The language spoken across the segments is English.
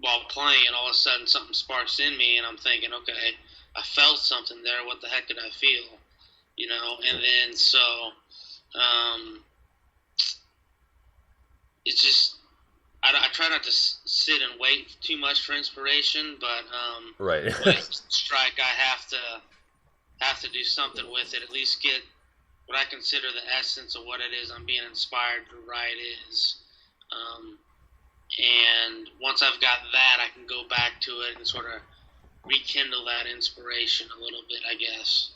while playing, all of a sudden something sparks in me, and I'm thinking, okay, I felt something there. What the heck did I feel? And then so um, it's just I try not to sit and wait too much for inspiration, but Right. when it strike, I have to do something with it. At least get what I consider the essence of what it is I'm being inspired to write is. Um, and once I've got that, I can go back to it and sort of rekindle that inspiration a little bit, I guess.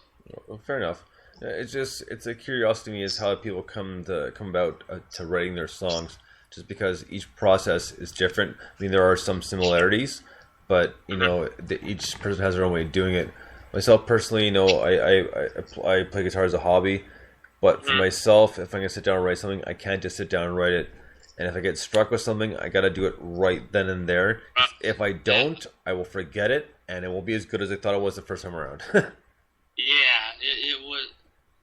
Well, fair enough. It's a curiosity to me is how people come about to writing their songs, just because each process is different. I mean, there are some similarities, but each person has their own way of doing it. Myself personally, I play guitar as a hobby, but for Mm-hmm. myself, if I'm gonna sit down and write something, I can't just sit down and write it. And if I get struck with something, I gotta do it right then and there. If I don't, I will forget it, and it won't be as good as I thought it was the first time around. Yeah, it would.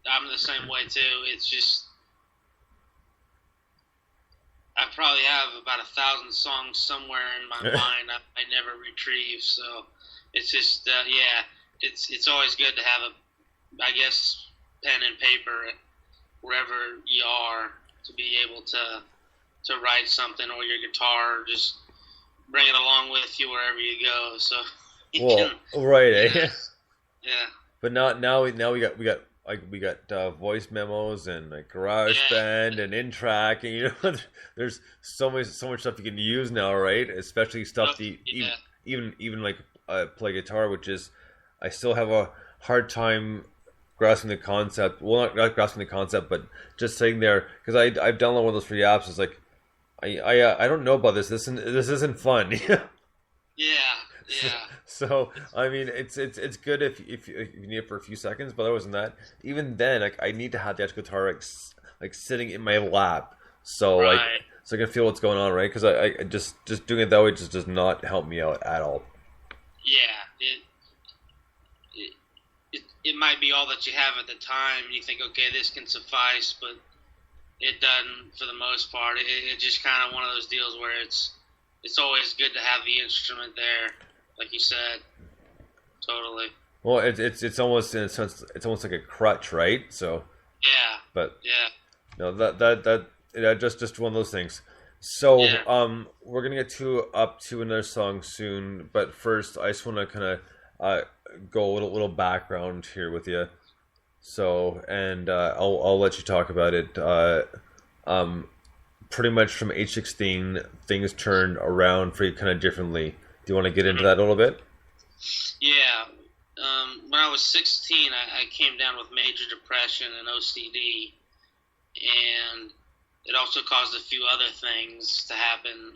I'm the same way too. It's just I probably have about 1,000 songs somewhere in my mind I never retrieve. So it's just yeah, it's always good to have I guess pen and paper wherever you are to be able to write something, or your guitar, just bring it along with you wherever you go. So you Well, can right, yeah, eh? yeah, But not now. Now we got voice memos and like yeah. GarageBand and InTrack, and there's so much stuff you can use now, right? Especially Oh, stuff that yeah. even like play guitar, which is I still have a hard time grasping the concept. Well, not grasping the concept, but just sitting there because I've downloaded one of those free apps. It's like I don't know about this. This isn't fun. Yeah, So, yeah. so I mean, it's good if you need it for a few seconds, but other than that, even then, like I need to have the actual guitar like sitting in my lap, Right. so I can feel what's going on, right? Because I just doing it that way just does not help me out at all. Yeah. It might be all that you have at the time, and you think, okay, this can suffice, but it doesn't for the most part. It's just kind of one of those deals where it's always good to have the instrument there, like you said. Totally. Well, it's almost in a sense, it's almost like a crutch, right? So, Yeah. but Yeah. no, just one of those things. So, Yeah. we're gonna get up to another song soon, but first, I just want to kind of go a little background here with you. So, and I'll let you talk about it. Um, Pretty much from age 16, things turned around for you kind of differently. Do you want to get into Mhm. that a little bit? Yeah. When I was 16, I came down with major depression and OCD, and it also caused a few other things to happen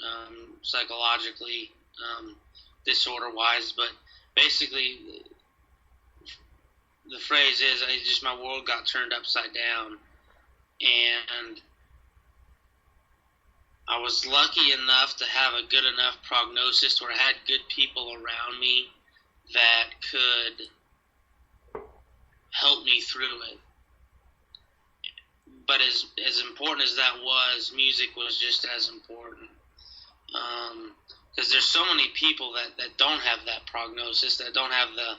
psychologically, disorder-wise. But basically, the phrase is, my world got turned upside down, and I was lucky enough to have a good enough prognosis where I had good people around me that could help me through it. But as important as that was, music was just as important. Because there's so many people that don't have that prognosis, that don't have the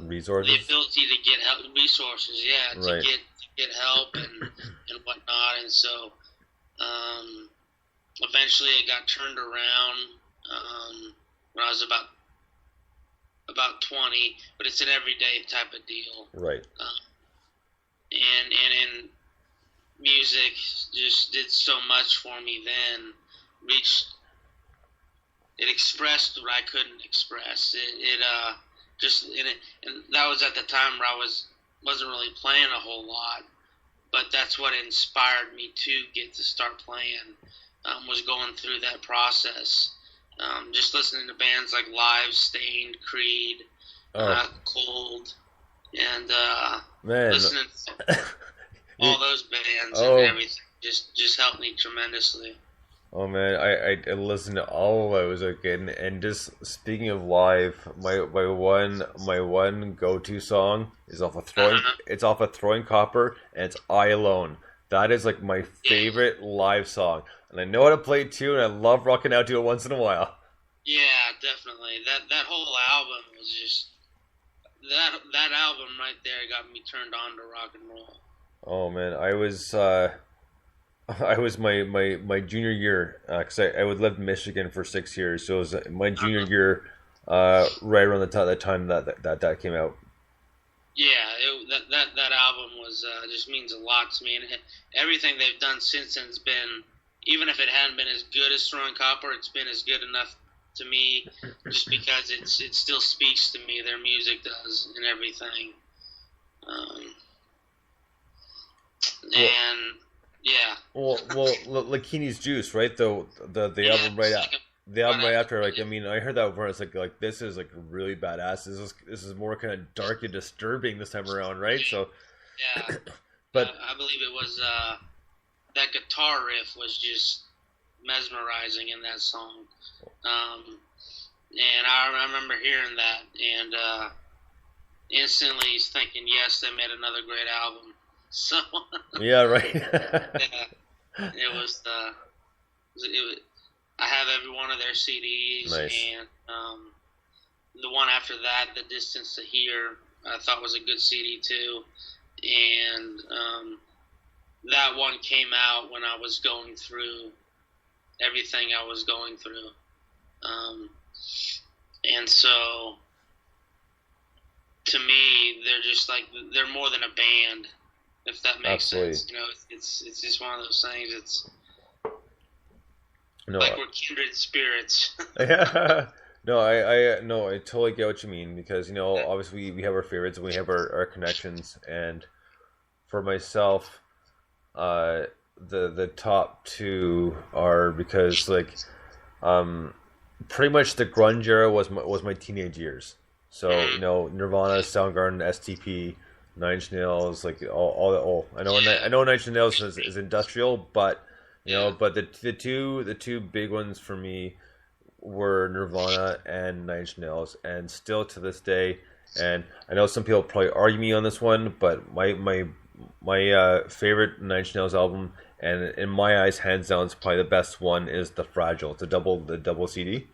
Resources? ability to get help, resources, yeah, Right. to get help and whatnot. And so eventually it got turned around when I was about 20, but it's an everyday type of deal. Right. And in music just did so much for me then. Reached it expressed what I couldn't express. It just and that was at the time where I wasn't really playing a whole lot, but that's what inspired me to get to start playing. Was going through that process. Just listening to bands like Live, Stained, Creed, Oh, Cold, and man. listening to You, all those bands and oh, everything just helped me tremendously. oh man, I listened to all of those again, and just speaking of live, my one go to song is off of throwing Uh-huh. it's off of Throwing Copper, and it's I Alone. That is like my favorite live song, and I know how to play it too, and I love rocking out to it once in a while. Yeah, definitely. That whole album was just that album right there got me turned on to rock and roll. Oh man, I was my junior year because I would live in Michigan for 6 years, so it was my junior year, right around the time that came out. Yeah, that album was just means a lot to me, and everything they've done since then has been, even if it hadn't been as good as Throwing Copper, it's been as good enough to me, just because it still speaks to me. Their music does and everything, and yeah. Well, Lakini's Juice, right? The album the album right after. Like, I mean, I heard that word. It's like this is like really badass. This is more kind of dark and disturbing this time around, right? So, yeah, but I believe it was that guitar riff was just mesmerizing in that song, and I remember hearing that and instantly thinking, yes, they made another great album. So yeah, right. yeah, it was I have every one of their CDs, nice. And the one after that, The Distance to Here, I thought was a good CD too, and that one came out when I was going through everything I was going through, and so to me, they're just like, they're more than a band, if that makes Absolutely. sense. You know, it's just one of those things. It's no, like we're kindred spirits. Yeah. No, I totally get what you mean, because, you know, obviously we have our favorites and we have our connections, and for myself, the top two are because, like, pretty much the grunge era was my teenage years. So, you know, Nirvana, Soundgarden, STP, Nine Inch Nails, like all I know Nine Inch Nails is industrial, but you know, but the two big ones for me were Nirvana and Nine Inch Nails, and still to this day. And I know some people probably argue me on this one, but my favorite Nine Inch Nails album, and in my eyes, hands down, it's probably the best one, is The Fragile. It's the double CD.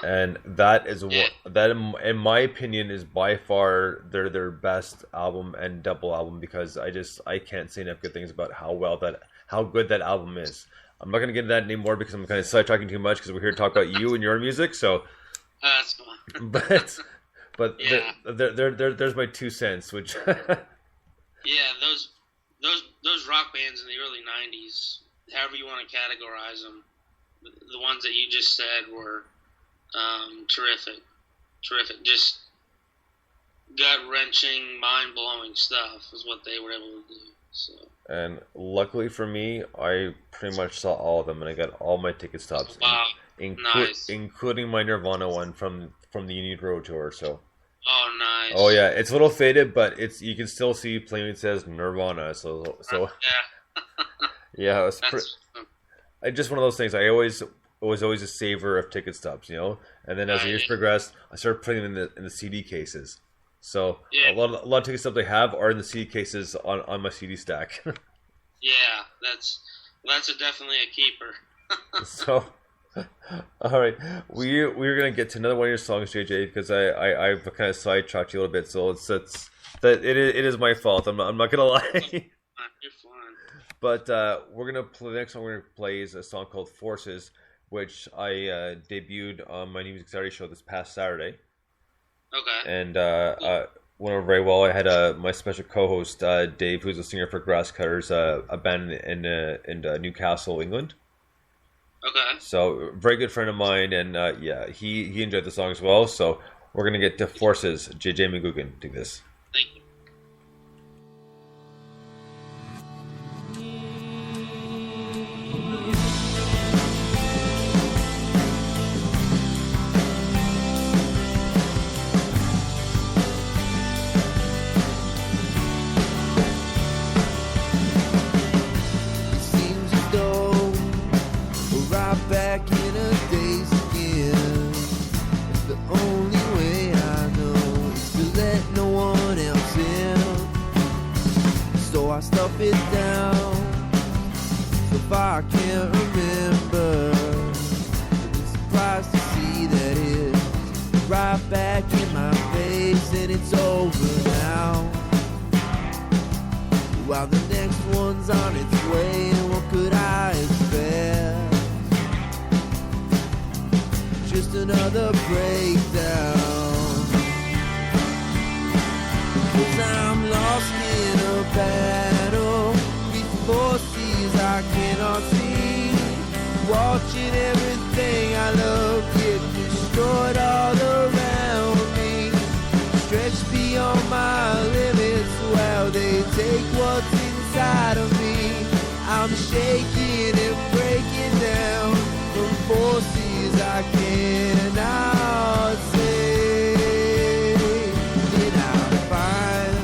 And that is that in my opinion is by far their best album and double album, because I can't say enough good things about how good that album is. I'm not gonna get into that anymore because I'm kind of sidetracking too much, because we're here to talk about you and your music. So, that's fine. But yeah. There's my 2 cents, which yeah, those rock bands in the early '90s, however you want to categorize them, the ones that you just said were terrific, just gut-wrenching, mind-blowing stuff is what they were able to do. So. And luckily for me, I pretty much saw all of them, and I got all my ticket stubs, wow. Nice. Including my Nirvana one from the Union Road tour. So. Oh, nice. Oh yeah, it's a little faded, but you can still see plainly it says Nirvana. So yeah. Yeah, it was just one of those things. I was always a saver of ticket stubs, you know. And then as the years progressed, I started putting them in the CD cases. So a lot of ticket stubs I have are in the CD cases on my CD stack. Yeah, that's definitely a keeper. So, all right, we're gonna get to another one of your songs, JJ, because I've kind of sidetracked you a little bit. So it is my fault. I'm not gonna lie. You're fine. But we're gonna play the next song. We're gonna play is a song called Forces, which I debuted on my New Music Saturday show this past Saturday. Okay. And went over very well. I had my special co-host Dave, who's a singer for Grasscutters, a band in Newcastle, England. Okay. So very good friend of mine, and he enjoyed the song as well. So we're gonna get to Forces. JJ McGuigan, do this. Thank you. I stuff it down. So far I can't remember. I'm surprised to see that it's right back in my face, and it's over now. While the next one's on its way, and what could I expect? Just another breakdown. 'Cause I'm lost in a battle with forces I cannot see, watching everything I love get destroyed all around me, stretched beyond my limits while they take what's inside of me. I'm shaking and breaking down from forces I cannot see. Then I find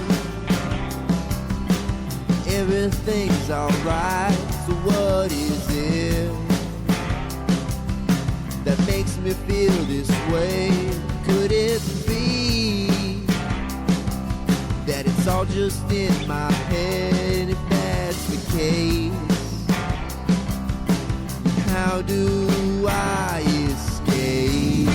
everything's alright. So what is it that makes me feel this way? Could it be that it's all just in my head? If that's the case, how do I escape?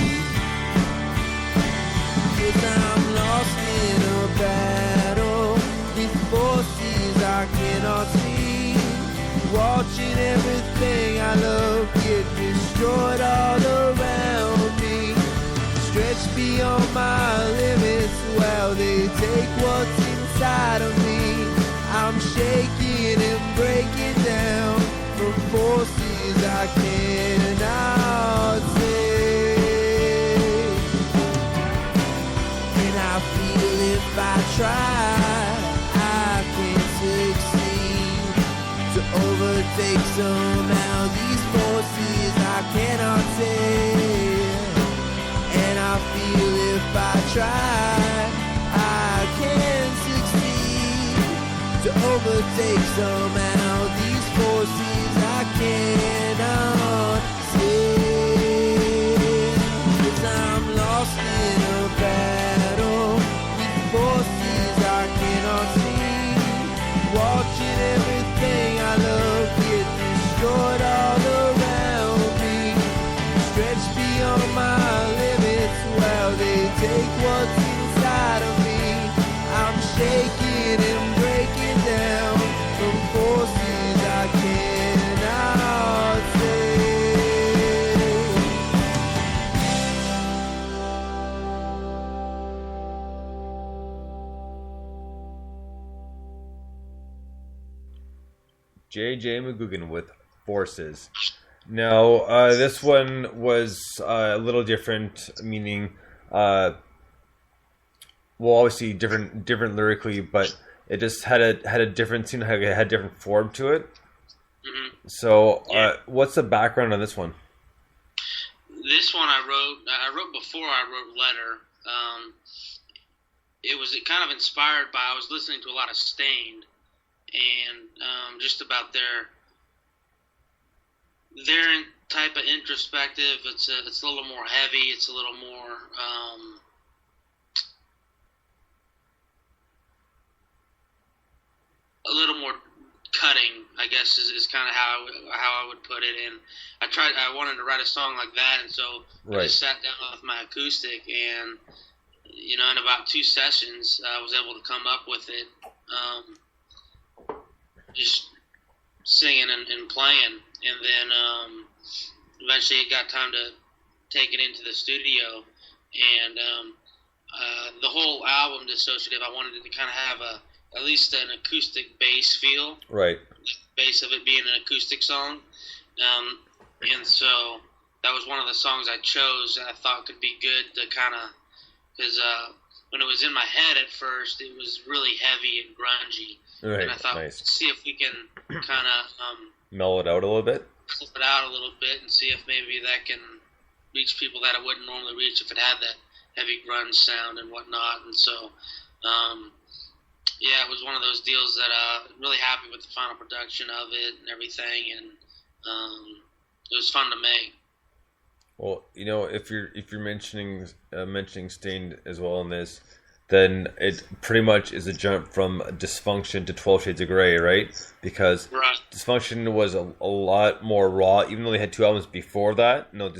'Cause I'm lost in a battle with forces I cannot see, watching everything I love get destroyed all around me, stretched beyond my limits while they take what's inside of me. I'm shaking and breaking down from forces I cannot see. And I feel if I try, I can't succeed to overtake somehow these forces I cannot see. And I feel if I try, I can't succeed to overtake somehow these forces I cannot see. 'Cause I'm lost in a battle with forces I cannot see, watching everything I love get destroyed all around me, stretched beyond my limits while they take what's inside of me. I'm shaking and breaking down from forces I cannot see. JJ McGuigan with Forces. Now, this one was a little different, meaning, well, obviously different lyrically, but it just had a different tune, it had a different form to it. Mm-hmm. So, what's the background on this one? This one I wrote before I wrote Letter. It was kind of inspired by, I was listening to a lot of Stained, and just about their type of introspective. It's a little more heavy. It's a little more cutting, I guess, is kind of how I would put it. And I wanted to write a song like that, and so I just sat down with my acoustic, and in about 2 sessions, I was able to come up with it, just singing and playing. And then eventually it got time to take it into the studio, and the whole album, Dissociative, I wanted it to kind of have at least an acoustic bass feel. Right. The bass of it being an acoustic song. And so that was one of the songs I chose that I thought could be good to kind of, because when it was in my head at first, it was really heavy and grungy. Right, and I thought, let's see if we can kind of mellow it out a little bit. Flip it out a little bit and see if maybe that can reach people that it wouldn't normally reach if it had that heavy grunge sound and whatnot. And so, yeah, it was one of those deals that really happy with the final production of it and everything, and it was fun to make. Well, if you're mentioning Stained as well in this, then it pretty much is a jump from Dysfunction to 12 Shades of Grey, right? Because Right. Dysfunction was a lot more raw, even though they had 2 albums before that. No,